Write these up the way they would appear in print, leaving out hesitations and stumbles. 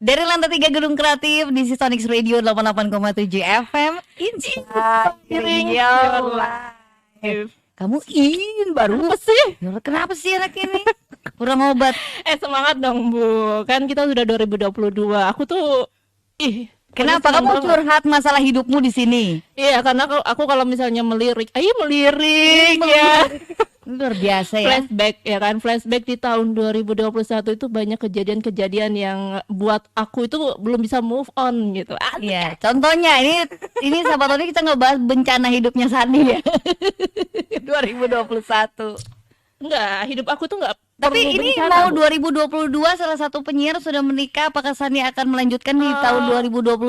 Dari lantai 3 Gedung Kreatif di Onyx Radio 88,7 FM. Inspiring your life. Kamu baru apa sih? Kenapa sih anak ini? Kurang obat. Semangat dong Bu. Kan kita sudah 2022. Aku tuh kenapa kamu curhat masalah hidupmu di sini? Iya, karena aku kalau misalnya melirik ya. Luar biasa ya. Flashback ya kan, flashback di tahun 2021 itu banyak kejadian-kejadian yang buat aku itu belum bisa move on gitu. Iya, contohnya ini sahabat Tony kita ngebahas bencana hidupnya Sani ya. 2021. Enggak, hidup aku tuh enggak. Tapi ini bencana, mau 2022 salah satu penyiar sudah menikah, apakah Sani akan melanjutkan di tahun 2022?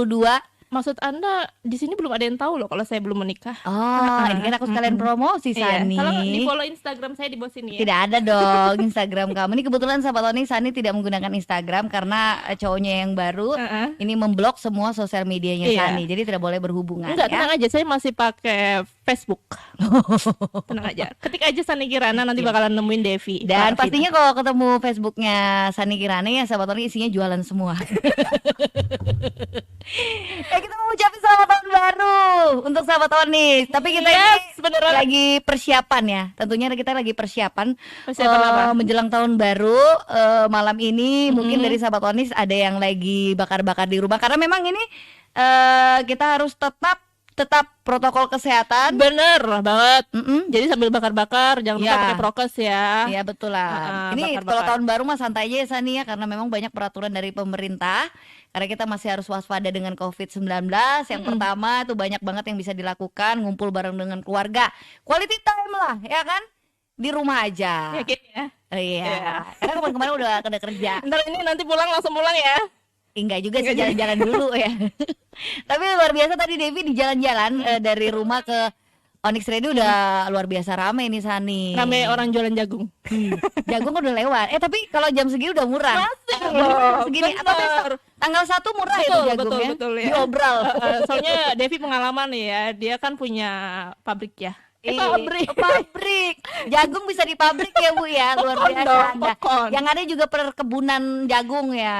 Maksud Anda di sini belum ada yang tahu loh kalau saya belum menikah. Ini kan aku sekalian promosi Sani. Kalau di follow Instagram saya di bawah sini ya. Tidak ada dong Instagram kamu. Ini kebetulan sahabat Tony, Sani tidak menggunakan Instagram karena cowoknya yang baru ini memblok semua sosial medianya Sani. Jadi tidak boleh berhubungan. Enggak, tenang aja, saya masih pakai Facebook. Tenang aja. Ketik aja Sani Kirana, nanti bakalan nemuin Devi. Dan pastinya kalau ketemu Facebooknya Sani Kirana ya sahabat Tony, isinya jualan semua. Kita mau ucapin selamat tahun baru untuk sahabat Tony. Tapi kita lagi persiapan ya. Tentunya kita lagi persiapan menjelang tahun baru. Malam ini mungkin dari sahabat Tony ada yang lagi bakar-bakar di rumah. Karena memang ini kita harus tetap protokol kesehatan. Bener banget. Jadi sambil bakar-bakar jangan lupa pakai prokes ya. Iya betul lah. Ini kalau tahun baru mah santai aja ya Sani ya, karena memang banyak peraturan dari pemerintah. Karena kita masih harus waspada dengan COVID-19. Yang pertama tuh banyak banget yang bisa dilakukan, ngumpul bareng dengan keluarga. Quality time lah, ya kan? Di rumah aja. Yakin ya? Iya. Karena kemarin-kemarin udah kerja. Ntar ini nanti langsung pulang ya? Enggak juga sih, jalan-jalan dulu ya. Tapi luar biasa tadi Devi di jalan-jalan dari rumah ke Onyx Radio udah luar biasa rame nih Sani. Rame orang jualan jagung. Jagung udah lewat. Tapi kalau jam segini udah murah. Masih loh. Segini apa besok? Tanggal 1 murah itu jagungnya. Betul ya. Diobral. Soalnya Devi pengalaman nih ya, dia kan punya pabrik ya. Pabrik. Jagung bisa di pabrik ya Bu ya, luar biasa. Yang ada juga perkebunan jagung ya.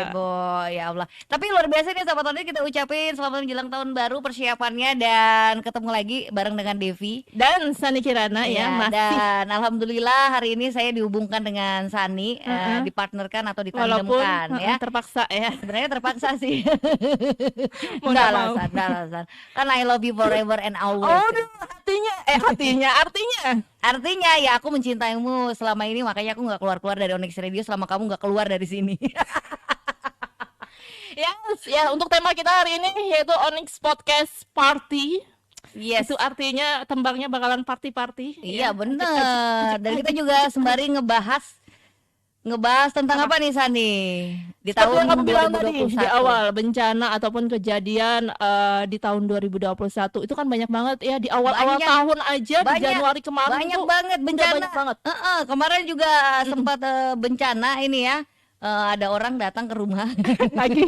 Ibu, ya Allah. Tapi luar biasa nih sahabat Tony, kita ucapin selamat menjelang tahun baru persiapannya, dan ketemu lagi bareng dengan Devi dan Sani Kirana ya masih. Dan alhamdulillah hari ini saya dihubungkan dengan Sani, dipartnerkan atau ditandemkan ya. Terpaksa ya. Sebenarnya terpaksa sih. Enggak alasan. Kan I love you forever and always. Artinya ya aku mencintaimu selama ini, makanya aku nggak keluar dari Onyx Radio selama kamu nggak keluar dari sini. Ya untuk tema kita hari ini yaitu Onyx Podcast Party. Yes. Itu artinya tembangnya bakalan party. Iya bener. Dan kita juga sembari ngebahas tentang apa nih Sani? Di tahun yang kamu bilang 2021 tadi di awal, bencana ataupun kejadian di tahun 2021 itu kan banyak banget ya, di awal-awal tahun aja di Januari kemarin banyak banget bencana. Banyak banget. Kemarin juga sempat bencana ini ya. Ada orang datang ke rumah lagi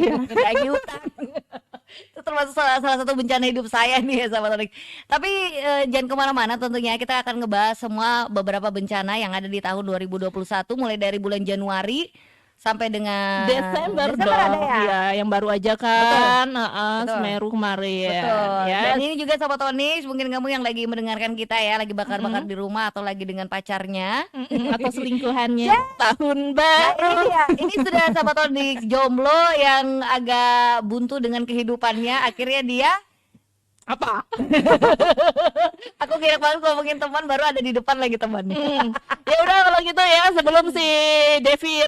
utang. Itu termasuk salah satu bencana hidup saya nih ya sahabat Onyx. Tapi jangan kemana-mana, tentunya kita akan ngebahas beberapa bencana yang ada di tahun 2021, mulai dari bulan Januari sampai dengan Desember dong ada ya, yang baru aja kan. Semeru kemarin. Betul. Dan ini juga sahabat Onyx, mungkin kamu yang lagi mendengarkan kita ya, lagi bakar-bakar di rumah atau lagi dengan pacarnya atau selingkuhannya tahun baru. Ini sudah sahabat Onyx jomblo yang agak buntu dengan kehidupannya, akhirnya dia apa? Aku kira kalau ngomongin teman baru ada di depan lagi temannya. Ya udah kalau gitu ya, sebelum si Devi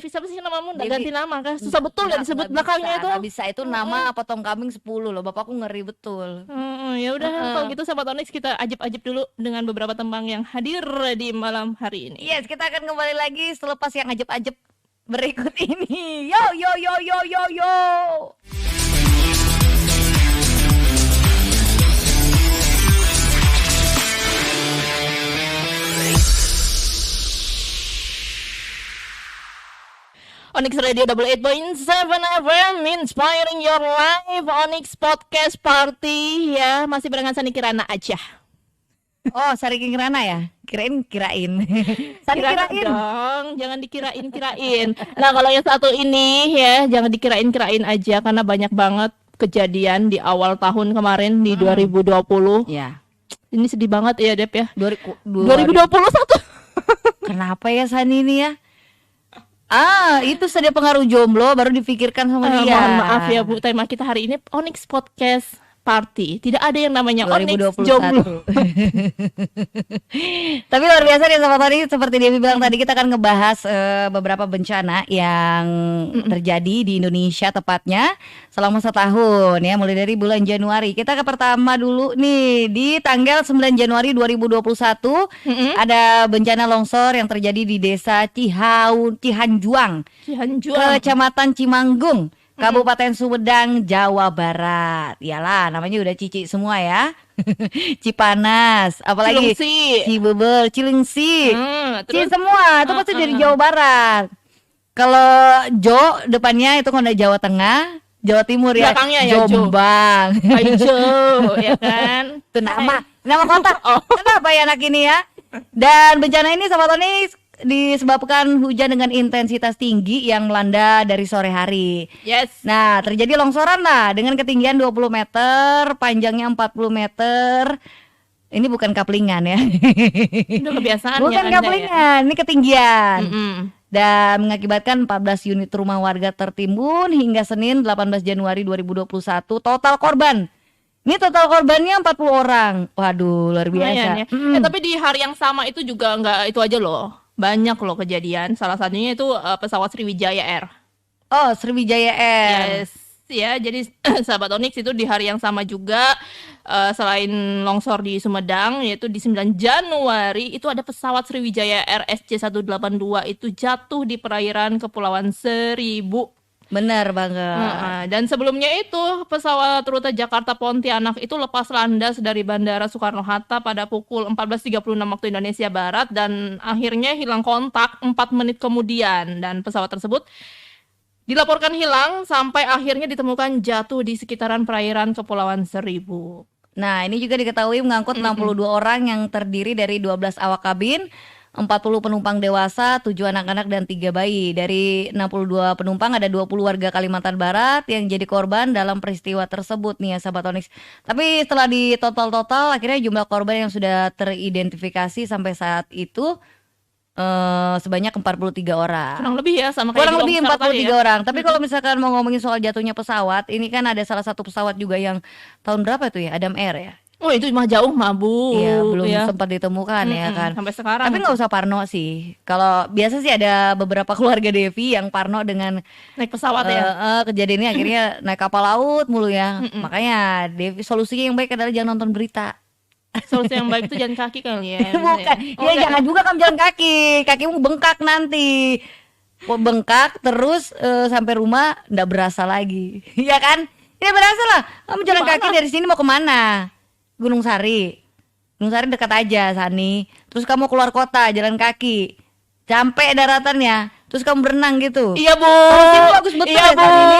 siapa sih namamu? Udah ganti nama kan? Susah betul gak disebut belakangnya itu. Gak bisa, itu nama potong kambing 10 loh. Bapakku ngeri betul. Ya udah kalau gitu sahabat Onyx, kita ajib-ajib dulu dengan beberapa tembang yang hadir di malam hari ini. Yes, kita akan kembali lagi selepas yang ajib-ajib berikut ini. Yo. Onyx Radio 88.7 FM, inspiring your life. Onyx Podcast Party ya, masih barengan Sani Kirana aja. Oh, Sari Kirana ya? Kirain. Sari Kirain kirain. dong, jangan dikirain-kirain. Nah, kalau yang satu ini ya, jangan dikirain-kirain aja karena banyak banget kejadian di awal tahun kemarin di 2020. Ya. Ini sedih banget ya, Dep ya. 2021. Kenapa ya Sani ini ya? Itu saja pengaruh jomblo baru difikirkan sama dia. Mohon maaf ya Bu, tema kita hari ini Onyx Podcast Party. Tidak ada yang namanya Onyx 2021. jomblo. Tapi luar biasa nih Sobat Onyx, seperti Devi bilang tadi kita akan ngebahas beberapa bencana yang terjadi di Indonesia tepatnya selama setahun ya, mulai dari bulan Januari. Kita ke pertama dulu nih, di tanggal 9 Januari 2021 ada bencana longsor yang terjadi di Desa Cihanjuang, Kecamatan Cimanggung, Kabupaten Sumedang, Jawa Barat. Iyalah, namanya udah Cici semua ya. Cipanas, apalagi Cibubur, Cilengsi, Ci semua. Itu pasti dari Jawa Barat. Kalau Jo depannya itu kalau Jawa Tengah, Jawa Timur ya. Belakangnya ya Jombang. Jo, ya kan? Itu nama kota. Kenapa ya anak ini ya? Dan bencana ini Sobat Onyx disebabkan hujan dengan intensitas tinggi yang melanda dari sore hari. Yes. Nah, terjadi longsoran lah dengan ketinggian 20 meter, panjangnya 40 meter. Ini bukan kaplingan ya. Udah kebiasaan bukan ya kaplingan, ini ketinggian. Dan mengakibatkan 14 unit rumah warga tertimbun hingga Senin 18 Januari 2021. Total korban, ini total korbannya 40 orang. Waduh, luar biasa. Ya. Tapi di hari yang sama itu juga nggak itu aja loh. Banyak loh kejadian. Salah satunya itu pesawat Sriwijaya Air. Oh, Sriwijaya Air. Yes. Ya, jadi sahabat Onyx itu di hari yang sama juga selain longsor di Sumedang, yaitu di 9 Januari itu ada pesawat Sriwijaya Air SJ182 itu jatuh di perairan Kepulauan Seribu. Benar banget. Dan sebelumnya itu pesawat rute Jakarta Pontianak itu lepas landas dari Bandara Soekarno-Hatta pada pukul 14.36 waktu Indonesia Barat dan akhirnya hilang kontak 4 menit kemudian, dan pesawat tersebut dilaporkan hilang sampai akhirnya ditemukan jatuh di sekitaran perairan Kepulauan Seribu. Nah, ini juga diketahui mengangkut 62 orang yang terdiri dari 12 awak kabin, 40 penumpang dewasa, 7 anak-anak dan 3 bayi. Dari 62 penumpang ada 20 warga Kalimantan Barat yang jadi korban dalam peristiwa tersebut nih ya Sahabat Onyx. Tapi setelah di total akhirnya jumlah korban yang sudah teridentifikasi sampai saat itu sebanyak 43 orang. Kurang lebih ya sama kayak kurang lebih 43 ya. orang. Tapi kalau misalkan mau ngomongin soal jatuhnya pesawat, ini kan ada salah satu pesawat juga yang tahun berapa tuh ya? Adam Air ya? Oh, itu mah jauh mah Bu. Iya, belum sempat ditemukan ya kan. Sampai sekarang. Tapi nggak usah parno sih. Kalau biasa sih ada beberapa keluarga Devi yang parno dengan naik pesawat ya. Kejadiannya akhirnya naik kapal laut mulu ya. Makanya Devi solusinya yang baik adalah jangan nonton berita. Solusi yang baik itu jalan kaki kali ya. Bukan. Jangan juga kamu jalan kaki. Kakimu bengkak nanti. Bengkak terus sampai rumah nggak berasa lagi. Ya kan? Ya berasa lah. Kamu jalan kaki dari sini mau kemana? Gunung Sari dekat aja Sani. Terus kamu keluar kota jalan kaki, sampai daratannya, terus kamu berenang gitu. Iya Bu. Bagus betul iya, ya Bu. ini.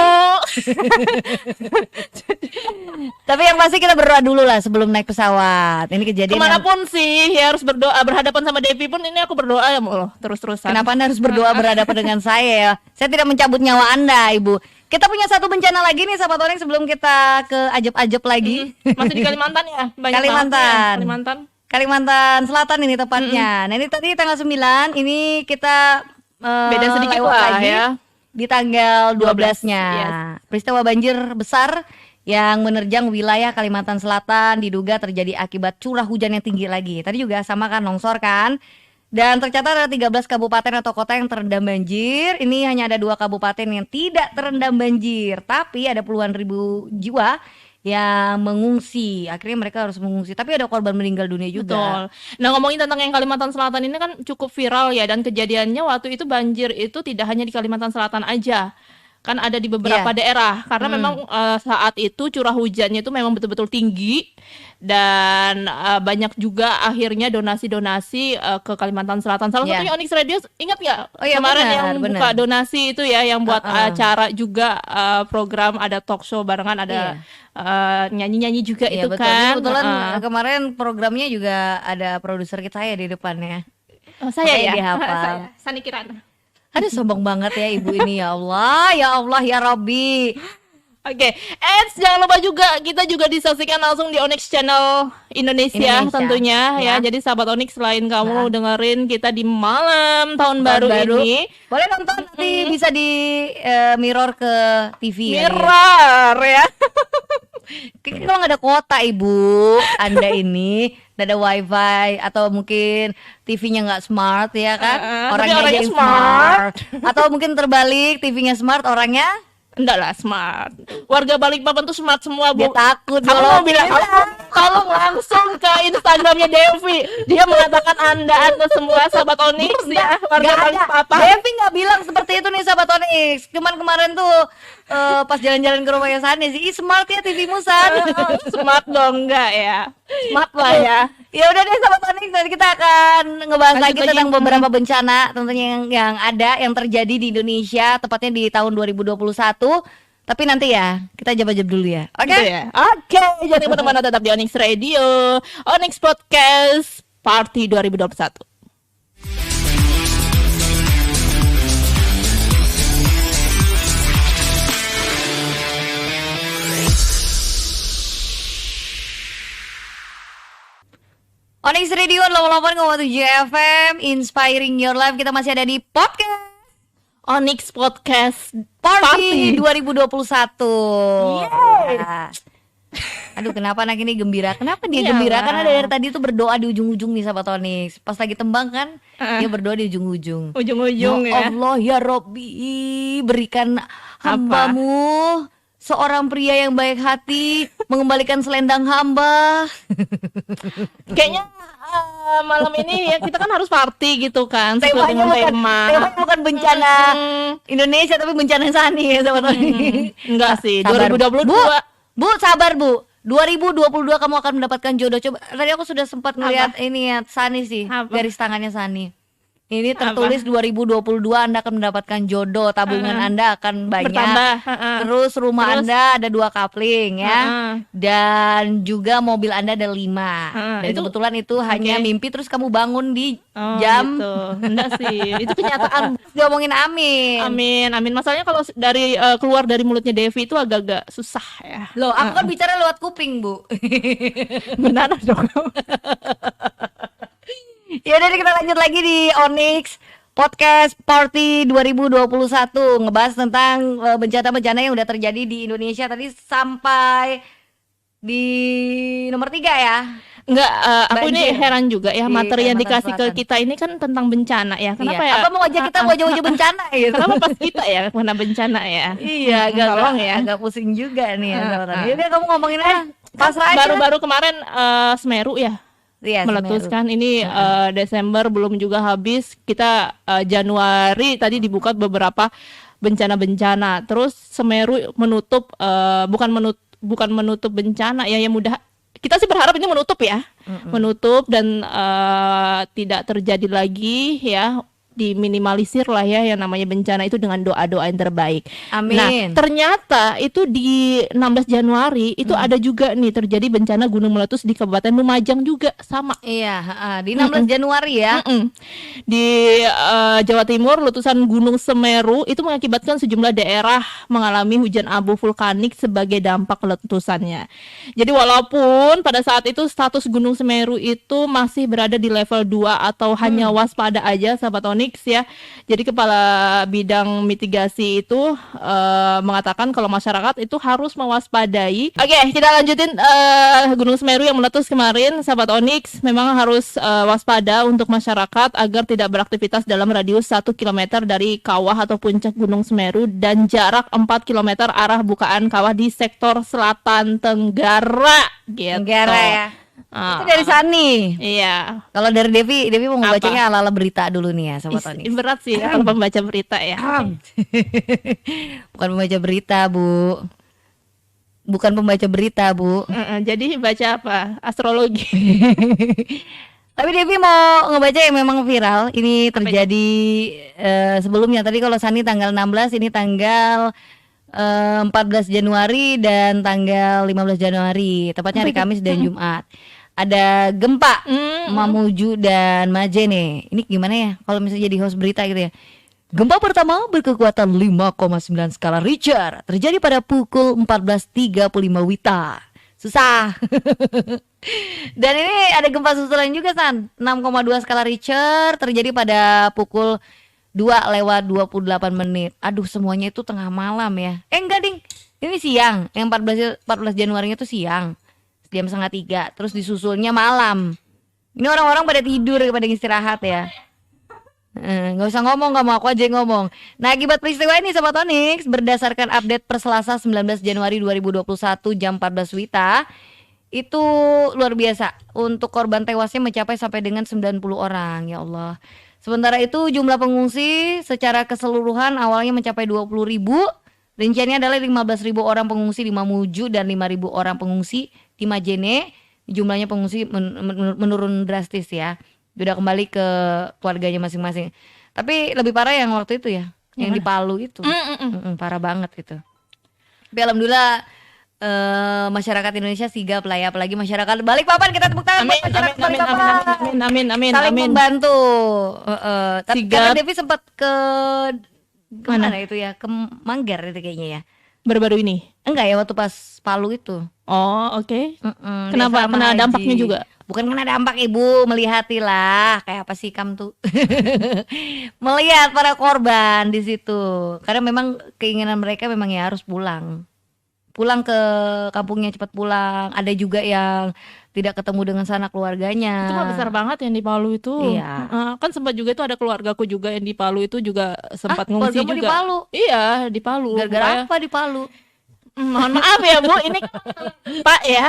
Tapi yang pasti kita berdoa dulu lah sebelum naik pesawat. Ini kejadian. Kemanapun sih ya harus berdoa, berhadapan sama Devi pun ini aku berdoa ya loh terus-terusan. Kenapa Anda harus berdoa berhadapan dengan saya ya? Saya tidak mencabut nyawa Anda, Ibu. Kita punya satu bencana lagi nih Sahabat Onyx sebelum kita ke ajab-ajab lagi. Masih di Kalimantan ya? Kalimantan Selatan ini tepatnya. Nah ini tadi tanggal 9, ini kita beda sedikit lah lagi ya. Di tanggal 12-nya. Yes. Peristiwa banjir besar yang menerjang wilayah Kalimantan Selatan diduga terjadi akibat curah hujan yang tinggi lagi. Tadi juga sama kan, longsor kan. Dan tercatat ada 13 kabupaten atau kota yang terendam banjir. Ini hanya ada 2 kabupaten yang tidak terendam banjir, tapi ada puluhan ribu jiwa yang mengungsi. Akhirnya mereka harus mengungsi, tapi ada korban meninggal dunia juga. Betul. Nah, ngomongin tentang yang Kalimantan Selatan ini kan cukup viral ya, dan kejadiannya waktu itu banjir itu tidak hanya di Kalimantan Selatan aja. kan ada di beberapa daerah karena memang saat itu curah hujannya itu memang betul-betul tinggi dan banyak juga akhirnya donasi-donasi ke Kalimantan Selatan. Salah satunya Onyx Radio, ingat nggak kemarin yang buka donasi itu ya, yang buat acara juga program, ada talk show barengan, ada nyanyi-nyanyi juga itu betul. kan. Kebetulan kemarin programnya juga ada produser kita ya di depannya. Saya ya, dihafal. Sani Kirana. Aduh sombong banget ya ibu ini, ya Allah ya Robby. Oke, jangan lupa juga kita juga disaksikan langsung di Onyx Channel Indonesia tentunya ya. Jadi sahabat Onyx, selain kamu dengerin kita di malam tahun baru ini, boleh nonton nanti bisa di mirror ke TV mirror ya. Kalau nggak ada kuota ibu Anda ini, nggak ada wifi atau mungkin TV-nya nggak smart ya kan, orangnya yang smart, atau mungkin terbalik, TV-nya smart, orangnya enggak lah smart. Warga Balikpapan tuh smart semua, Bu. Dia takut kamu mau bilang tolong langsung ke Instagramnya Devi. Dia mengatakan anda semua sahabat Onyx ya, warga Balikpapan. Devi nggak bilang seperti itu nih sahabat Onyx. Cuman kemarin tuh pas jalan-jalan ke rumahnya Sani sih, smart ya TV-mu San. Smart dong, enggak ya? Smart lah ya. Ya udah deh sahabat Onyx, nanti kita akan ngebahas lagi tentang beberapa bencana tentunya yang ada, yang terjadi di Indonesia, tepatnya di tahun 2021. Tapi nanti ya, kita jawab dulu ya. Oke? Gitu ya? Oke, jadi teman-teman tetap di Onyx Radio, Onyx Podcast Party 2021. Onyx Radio 88,7 FM, inspiring your life. Kita masih ada di podcast Onyx Podcast Party 2021. Ya. Aduh, kenapa anak ini gembira? Kenapa dia gembira? Karena dari tadi tuh berdoa di ujung-ujung nih sahabat Onyx. Pas lagi tembang kan, dia berdoa di ujung-ujung. Ujung-ujung ya Allah ya Robby, berikan hambamu seorang pria yang baik hati, mengembalikan selendang hamba. Kayaknya malam ini ya kita kan harus party gitu kan. Temanya bukan bencana Indonesia, tapi bencana Sani ya sahabat Onyx. Enggak sih, sabar. 2022. Bu, sabar Bu. 2022 kamu akan mendapatkan jodoh. Coba, tadi aku sudah sempat ngeliat ini ya, Sani sih, garis tangannya Sani. Ini tertulis 2022 Anda akan mendapatkan jodoh, tabungan Anda akan banyak. Bertambah. Terus rumah Anda ada 2 kapling ya. Dan juga mobil Anda ada 5. Dan itu, kebetulan itu hanya mimpi, terus kamu bangun di jam gitu. Enggak sih, itu kenyataan. Ngomongin amin. Amin. Masalahnya kalau dari keluar dari mulutnya Devi itu agak-agak susah ya. Loh, aku kan bicara lewat kuping, Bu. Benar dong. Ya udah, kita lanjut lagi di Onyx Podcast Party 2021, ngebahas tentang bencana-bencana yang udah terjadi di Indonesia. Tadi sampai di nomor 3 ya. Enggak, aku ini heran juga ya, materi yang dikasih ke kita ini kan tentang bencana ya. Kenapa ya? Apa mau ngajak kita wajah-wajah bencana gitu? Kenapa pas kita ya kena bencana ya? Iya, agak pusing juga nih ya. Jadi kamu ngomongin aja. Baru-baru kemarin Semeru ya. Meletus kan ini Desember belum juga habis, kita Januari tadi dibuka beberapa bencana-bencana, terus Semeru menutup bukan menutup bencana ya, yang mudah kita sih berharap ini menutup ya, menutup dan tidak terjadi lagi ya, diminimalisir lah ya yang namanya bencana itu dengan doa-doa yang terbaik. Amin. Nah, ternyata itu di 16 Januari itu ada juga nih terjadi bencana gunung meletus di Kabupaten Lumajang juga sama. Iya, di 16 Januari ya. Di Jawa Timur, letusan Gunung Semeru itu mengakibatkan sejumlah daerah mengalami hujan abu vulkanik sebagai dampak letusannya. Jadi walaupun pada saat itu status Gunung Semeru itu masih berada di level 2 atau hanya waspada aja sahabat Onyx ya. Jadi kepala bidang mitigasi itu mengatakan kalau masyarakat itu harus mewaspadai. Oke, kita lanjutin Gunung Semeru yang meletus kemarin sahabat Onyx. Memang harus waspada untuk masyarakat agar tidak beraktivitas dalam radius 1 km dari kawah atau puncak Gunung Semeru dan jarak 4 km arah bukaan kawah di sektor selatan Tenggara gitu. Tenggara ya. Itu dari Sani. Iya. Kalau dari Devi mau Apa? ngebacanya ala-ala berita dulu nih ya, Sobat Onyx. Berat sih kalau pembaca berita ya. Bukan pembaca berita, Bu. Bukan pembaca berita, Bu. Jadi baca apa? Astrologi. Tapi Devi mau ngebaca yang memang viral. Ini terjadi sebelumnya. Tadi kalau Sani tanggal 16, ini tanggal 14 Januari dan tanggal 15 Januari. Tepatnya hari Kamis dan Jumat. Ada gempa Mamuju dan Majene. Ini gimana ya kalau misalnya jadi host berita gitu ya. Gempa pertama berkekuatan 5,9 skala Richter terjadi pada pukul 14.35 WITA. Susah. Dan ini ada gempa susulan juga San. 6,2 skala Richter terjadi pada pukul 2:28. Aduh, semuanya itu tengah malam ya. Enggak ding. Ini siang. Yang 14 Januarinya itu siang. Jam 2:30. Terus disusulnya malam. Ini orang-orang pada tidur, pada istirahat ya. Nggak usah ngomong, nggak mau, aku aja yang ngomong. Nah, akibat peristiwa ini Sobat Onyx, berdasarkan update per Selasa 19 Januari 2021 jam 14 WITA, itu luar biasa. Untuk korban tewasnya mencapai sampai dengan 90 orang. Ya Allah. Sementara itu jumlah pengungsi secara keseluruhan awalnya mencapai 20.000. Rinciannya adalah 15.000 orang pengungsi di Mamuju dan 5.000 orang pengungsi di Majene. Jumlahnya pengungsi menurun drastis ya. Udah kembali ke keluarganya masing-masing. Tapi lebih parah yang waktu itu ya, yang di Palu itu. Parah banget gitu. Tapi alhamdulillah masyarakat Indonesia sigap lah ya, apalagi masyarakat Balikpapan. Kita tepuk tangan buat masyarakat Balikpapan. Amin. Saling membantu. Tapi karena Sigap. Devi sempat ke mana itu ya, ke Manggar itu kayaknya ya. Baru-baru ini. Enggak ya, waktu pas Palu itu. Oh, oke. dia Kenapa? sama Kena Haji. dampaknya juga? Bukan kena dampak Ibu, melihatilah kayak apa sih kamu tuh. Melihat para korban di situ. Karena memang keinginan mereka memang ya harus pulang. Pulang ke kampungnya, cepat pulang. Ada juga yang tidak ketemu dengan sanak keluarganya. Itu mah besar banget yang di Palu itu. Iya. Kan sempat juga itu ada keluargaku juga yang di Palu itu juga sempat ngungsi keluargamu juga. di Palu? Iya, di Palu. Gara-gara apa di Palu? Mohon maaf ya Bu, ini Pak ya.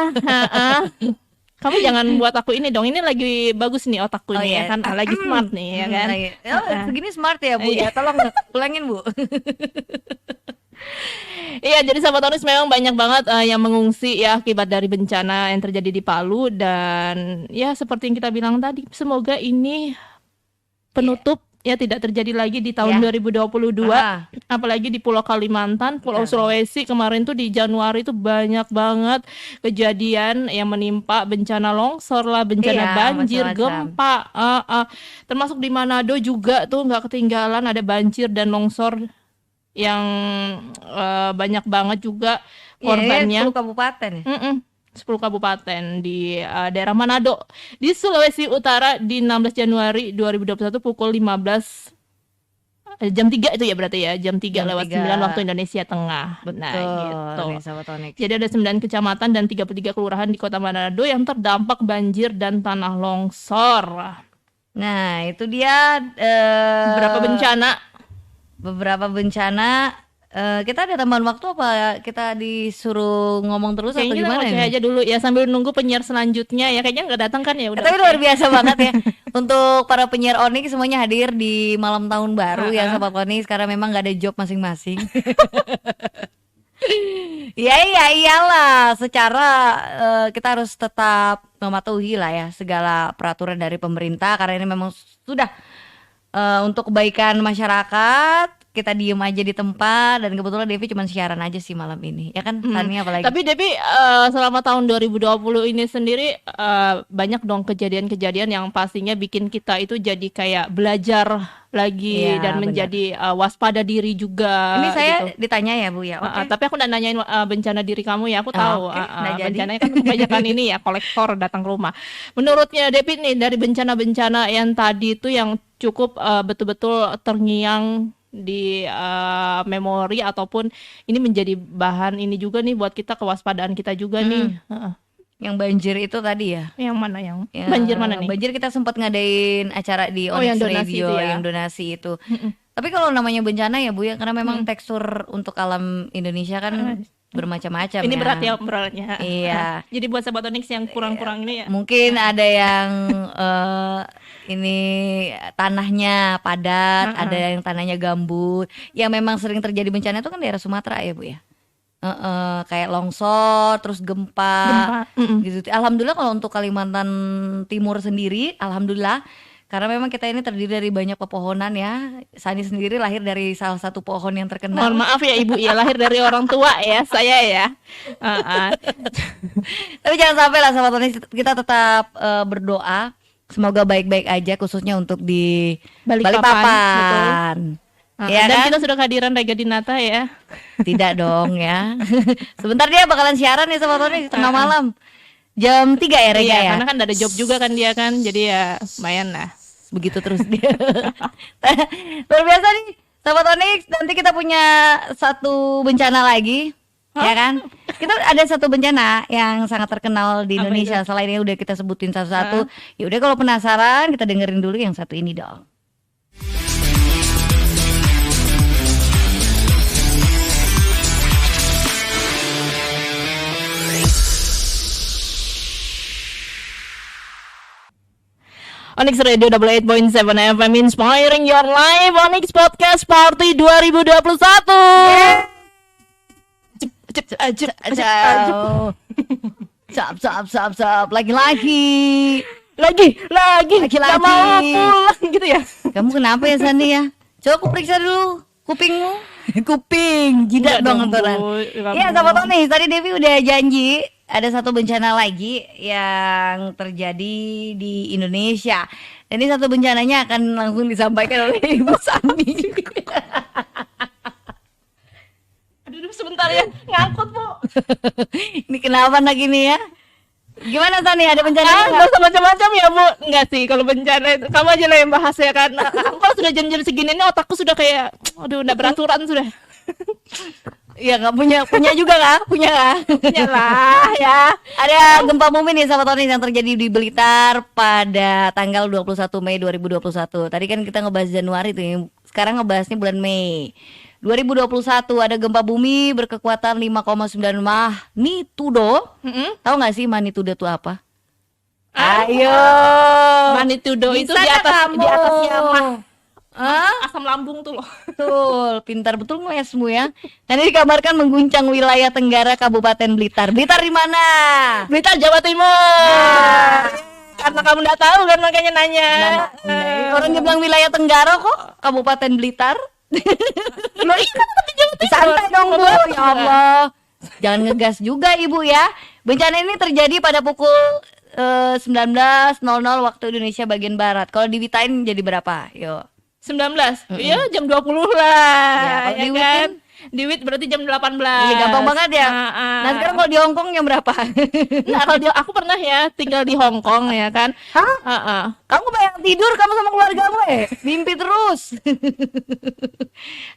Kamu jangan buat aku ini dong. Ini lagi bagus nih otakku Oh, nih iya. ya kan. Lagi smart nih ya kan. Segini smart ya Bu ya. Tolong ulangin Bu. Iya, jadi Sahabat Onyx memang banyak banget yang mengungsi ya akibat dari bencana yang terjadi di Palu. Dan ya seperti yang kita bilang tadi, semoga ini penutup ya tidak terjadi lagi di tahun 2022. Apalagi di Pulau Kalimantan, Pulau Sulawesi kemarin tuh di Januari tuh banyak banget kejadian yang menimpa, bencana longsor lah, bencana banjir, macam-macam. gempa, termasuk di Manado juga tuh nggak ketinggalan ada banjir dan longsor yang banyak banget juga korbannya. 10 kabupaten ya. 10 kabupaten di daerah Manado di Sulawesi Utara di 16 Januari 2021 pukul 15 jam 3 itu ya berarti ya, jam 3 lewat 9 waktu Indonesia Tengah. Betul. Nah, gitu. Nih, Sahabat Onyx. Jadi ada 9 kecamatan dan 33 kelurahan di Kota Manado yang terdampak banjir dan tanah longsor. Nah, itu dia beberapa bencana. Kita ada tambahan waktu apa kita disuruh ngomong terus atau Kayaknya kita gimana ngoceh ya? aja dulu ya sambil nunggu penyiar selanjutnya ya. Kayaknya nggak datang kan ya udah. Tapi luar biasa banget ya untuk para penyiar Onyx semuanya hadir di malam tahun baru ya Sobat Onyx, karena memang nggak ada job masing-masing. Ya iyalah, secara kita harus tetap mematuhi lah ya segala peraturan dari pemerintah, karena ini memang sudah untuk kebaikan masyarakat. Kita diem aja di tempat, dan kebetulan Devi cuma siaran aja sih malam ini ya kan. Tania apalagi. Tapi Devi selama tahun 2020 ini sendiri banyak dong kejadian-kejadian yang pastinya bikin kita itu jadi kayak belajar lagi dan menjadi waspada diri juga. Ini saya gitu. ditanya ya Bu ya. Tapi aku udah nanyain bencana diri kamu ya, aku tahu. Bencananya kan kebanyakan ini ya kolektor datang ke rumah. Menurutnya Devi nih dari bencana-bencana yang tadi itu yang cukup betul-betul terngiang di memori ataupun ini menjadi bahan ini juga nih buat kita, kewaspadaan kita juga nih. Yang banjir itu tadi ya. Yang mana yang banjir mana nih? Banjir kita sempat ngadain acara di Onyx yang donasi Radio itu ya. yang donasi itu. Tapi kalau namanya bencana ya Bu ya, karena memang tekstur untuk alam Indonesia kan bermacam-macam Ini ya. berat ya obrolannya. Iya. Jadi buat sahabat Onyx yang kurang-kurang ini ya. Mungkin ada yang ini tanahnya padat, ada yang tanahnya gambut. Yang memang sering terjadi bencana itu kan daerah Sumatera ya Bu ya. Kayak longsor, terus gempa. Gitu. Alhamdulillah kalau untuk Kalimantan Timur sendiri, alhamdulillah. Karena memang kita ini terdiri dari banyak pepohonan ya. Sani sendiri lahir dari salah satu pohon yang terkenal. Mohon maaf ya Ibu ya, lahir dari orang tua ya, saya ya. Tapi jangan sampai lah sahabat Onyx, kita tetap berdoa semoga baik-baik aja khususnya untuk di Balikpapan. Ya Dan kan? kita sudah kehadiran Rega Dinata ya. Tidak dong ya. Sebentar dia bakalan siaran nih sahabat Onyx tengah malam. Jam 3 ya Rega ya. Karena kan ada job juga kan dia kan. Jadi ya lumayan lah. Begitu terus dia. Luar biasa nih sahabat Onyx, nanti kita punya satu bencana lagi. Ya kan? Kita ada satu bencana yang sangat terkenal di Indonesia. Selain yang udah kita sebutin satu-satu. Ya udah kalau penasaran kita dengerin dulu yang satu ini dong. Onyx Radio 88.7 FM Inspiring Your Life. Onyx Podcast Party 2021. Sap. Lagi-lagi. Gak mau pulang gitu ya. Kamu kenapa ya Sandi ya? Coba aku periksa dulu kupingmu. Kuping, jidat dong aturan. Iya sahabat Onyx, tadi Devi udah janji ada satu bencana lagi yang terjadi di Indonesia. Dan ini satu bencananya akan langsung disampaikan oleh Ibu Sandi. Aduh sebentar ya, ngangkut Bu. Ini kenapa lagi nih ya? Gimana Sandi, ada bencana Gak nggak? usah macam-macam ya Bu. Enggak sih, kalau bencana itu kamu aja lah yang bahas ya kan. Aku kalau sudah jam-jam segini nih otakku sudah kayak aduh udah beraturan sudah. Iya nggak punya juga nggak? Punya Lah ya. Ada gempa bumi nih sahabat Onyx yang terjadi di Blitar pada tanggal 21 Mei 2021. Tadi kan kita ngebahas Januari tuh, sekarang ngebahasnya bulan Mei 2021. Ada gempa bumi berkekuatan 5,9 magnitudo. Tahu nggak sih magnitudo itu apa? Ayo. Magnitudo itu Bisa di kamu? atasnya mah. Hah? Asam lambung tuh loh. Betul, pintar betul ngelesmu ya. Dan ini dikabarkan mengguncang wilayah Tenggara Kabupaten Blitar. Blitar di mana? Blitar Jawa Timur. Karena kamu nggak tahu kan makanya nanya. Orang yang bilang wilayah Tenggara kok Kabupaten Blitar. Loh iya kan tapi Jawa Timur. Santai dong Bu, ya Allah. Jangan ngegas juga Ibu ya. Bencana ini terjadi pada pukul 19.00 waktu Indonesia bagian Barat. Kalau diwitain jadi berapa? Yuk. 19. Iya jam 20 lah. Ya, kalau ya di kan? Di WIT berarti jam 18. Iya gampang banget ya. Nah sekarang kalau di Hongkong jam berapa? Nah kalau aku pernah ya tinggal di Hong Kong ya kan. Hah? Kamu banyak tidur kamu sama keluargamu mimpi terus.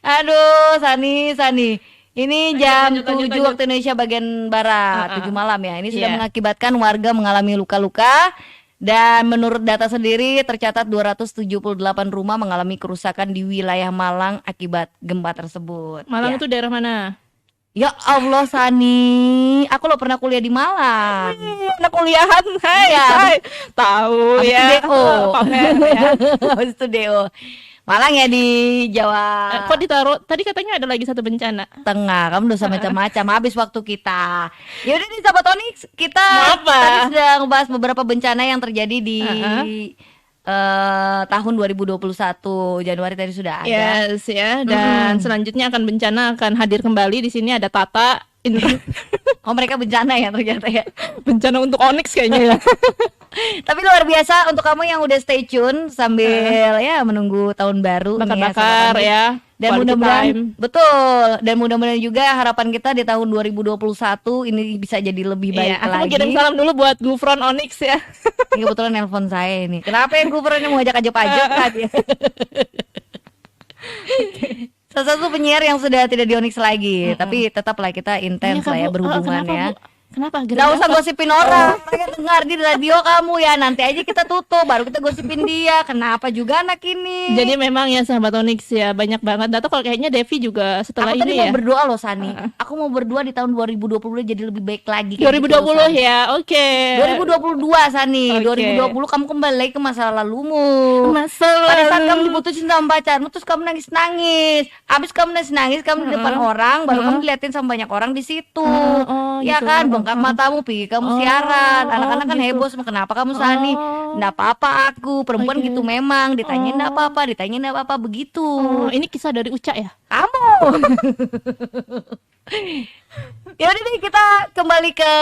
Aduh Sani. Ini jam 7 waktu Indonesia bagian Barat, 7 malam ya. Ini sudah mengakibatkan warga mengalami luka-luka. Dan menurut data sendiri tercatat 278 rumah mengalami kerusakan di wilayah Malang akibat gempa tersebut. Malang itu daerah mana? Ya Allah Sani, aku lo pernah kuliah di Malang. Anak kuliahan, hai. Tahu ya. Habis itu DO. Malang ya di Jawa. Kok ditaruh? Tadi katanya ada lagi satu bencana. Tengah, kamu dosa macam-macam. Habis waktu kita. Ya udah nih sahabat Onyx, kita Apa? tadi sudah ngebahas beberapa bencana yang terjadi di tahun 2021. Januari tadi sudah ada. Yes ya. Dan selanjutnya akan bencana akan hadir kembali di sini ada Tata. Oh mereka bencana ya ternyata ya. Bencana untuk Onyx kayaknya ya. Tapi luar biasa untuk kamu yang udah stay tune sambil ya menunggu tahun baru bakar-bakar ya. Dan mudah-mudahan betul, dan mudah-mudahan juga harapan kita di tahun 2021 ini bisa jadi lebih baik lagi. Aku kirim salam dulu buat Gufron Onyx ya. Ini kebetulan nelpon saya ini. Kenapa ya Gufron yang mau ajak pajak tadi? Salah satu penyiar yang sudah tidak di Onyx lagi, tapi tetaplah kita intens lah ya berhubungan ya. Kenapa? Nggak usah gosipin orang. Mereka dengar di radio kamu ya. Nanti aja kita tutup, baru kita gosipin dia. Kenapa juga anak ini? Jadi memang ya sahabat Onyx ya banyak banget. Atau kalau kayaknya Devi juga setelah Aku ini tadi mau ya. berdoa loh Sani. Aku mau berdoa di tahun 2020 jadi lebih baik lagi. 2020 ya, oke. 2022 Sani. Oke. 2020 kamu kembali lagi ke masa lalumu. Masalah. Pada saat kamu diputusin sama pacarmu, terus kamu nangis-nangis. Abis kamu nangis-nangis, kamu di depan orang, baru kamu diliatin sama banyak orang di situ. Ya gitu. kan, bengkak matamu, pergi kamu siaran. Anak-anak kan gitu. heboh sama kenapa kamu Sani? Nggak apa-apa aku, perempuan gitu memang. Ditanyain nggak apa-apa, ditanyain nggak apa-apa begitu. Ini kisah dari Uca ya? Kamu. Ya udah deh, kita kembali ke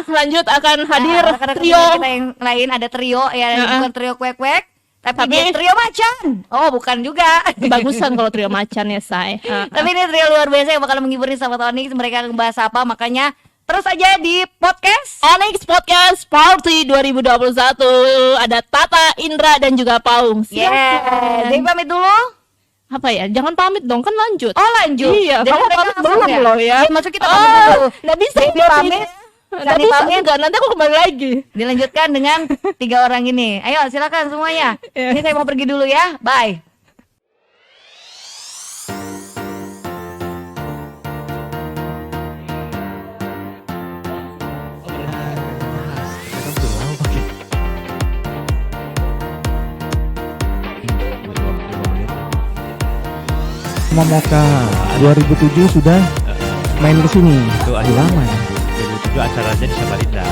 Lanjut akan hadir anak-anak trio. kita yang lain, ada trio ya, bukan trio kuek-kuek, tapi Tapi- dia trio macan. Oh, bukan juga. Bagusan kalau trio macan ya, Say. Tapi ini trio luar biasa yang bakal menghibur nih sahabat Onyx. Mereka akan bahas apa, makanya terus aja di podcast. Onyx Podcast Party 2021. Ada Tata, Indra dan juga Paung. Yeah. Silakan. Jadi pamit dulu. Apa ya? Jangan pamit dong, kan lanjut. Oh, lanjut. Iya, Jadi kamu mereka pamit langsung belum loh ya. Maksud kita pamit dulu. Nggak bisa Devi dia pamit. Nggak Sani bisa pamit. enggak, nanti aku kembali lagi. Dilanjutkan dengan 3 orang ini. Ayo silakan semuanya. Iya. Ini saya mau pergi dulu ya. Bye. Momoka 2007 sudah main ke sini. Itu Udah lama ya. 2007 acaranya di Samarinda.